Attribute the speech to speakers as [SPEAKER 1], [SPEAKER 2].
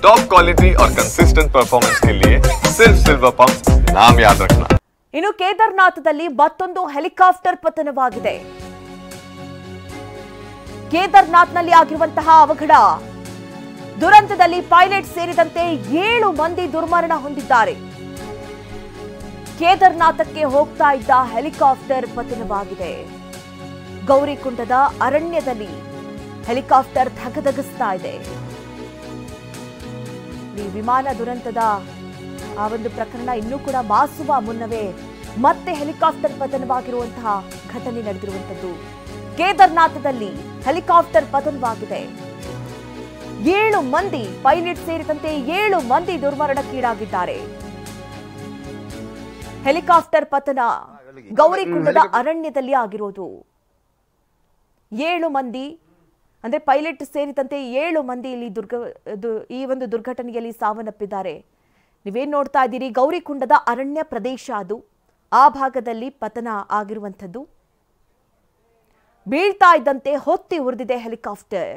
[SPEAKER 1] Top quality और consistent performance के लिए सिर्फ सिल्वर पंप नाम याद रखना।
[SPEAKER 2] ಇನ್ನು ಕೇದಾರ್ನಾಥದಲ್ಲಿ ಮತ್ತೊಂದು ಹೆಲಿಕಾಪ್ಟರ್ ಪತನವಾಗಿದೆ. ಕೇದಾರ್ನಾಥ್ನಲ್ಲಿ ಆಗಿರುವಂತಹ ಅವಘಡ ದುರಂತದಲ್ಲಿ ಪೈಲಟ್ ಸೇರಿದಂತೆ 7 ಮಂದಿ ದುರ್ಮರಣ ಹೊಂದಿದ್ದಾರೆ. ಕೇದಾರ್ನಾಥಕ್ಕೆ ಹೋಗ್ತಾ ಇದ್ದ ಹೆಲಿಕಾಪ್ಟರ್ ಪತನವಾಗಿದೆ. ಗೌರಿಕುಂಡದ ಅರಣ್ಯದಲ್ಲಿ ಹೆಲಿಕಾಪ್ಟರ್ ಧಗಧಗಿಸ್ತಾ ಇದೆ. ಈ ವಿಮಾನ ದುರಂತದ ಆ ಒಂದು ಪ್ರಕರಣ ಇನ್ನೂ ಕೂಡ ಮಾಸುವ ಮುನ್ನವೇ ಮತ್ತೆ ಹೆಲಿಕಾಪ್ಟರ್ ಪತನವಾಗಿರುವಂತಹ ಘಟನೆ ನಡೆದಿರುವಂತದ್ದು. ಕೇದಾರ್ನಾಥದಲ್ಲಿ ಹೆಲಿಕಾಪ್ಟರ್ ಪತನವಾಗಿದೆ. 7 ಮಂದಿ ಪೈಲಟ್ ಸೇರಿದಂತೆ 7 ಮಂದಿ ದುರ್ಮರಣಕ್ಕೀಡಾಗಿದ್ದಾರೆ. ಹೆಲಿಕಾಪ್ಟರ್ ಪತನ ಗೌರಿಕುಂಡದ ಅರಣ್ಯದಲ್ಲಿ ಆಗಿರೋದು. 7 ಮಂದಿ ಅಂದ್ರೆ ಪೈಲಟ್ ಸೇರಿದಂತೆ 7 ಮಂದಿ ಇಲ್ಲಿ ಈ ಒಂದು ದುರ್ಘಟನೆಯಲ್ಲಿ ಸಾವನ್ನಪ್ಪಿದ್ದಾರೆ. ನೀವೇನ್ ನೋಡ್ತಾ ಇದ್ದೀರಿ, ಗೌರಿಕುಂಡದ ಅರಣ್ಯ ಪ್ರದೇಶ ಅದು. ಆ ಭಾಗದಲ್ಲಿ ಪತನ ಆಗಿರುವಂಥದ್ದು. ಬೀಳ್ತಾ ಇದ್ದಂತೆ ಹೊತ್ತಿ ಉರಿದಿದೆ ಹೆಲಿಕಾಪ್ಟರ್.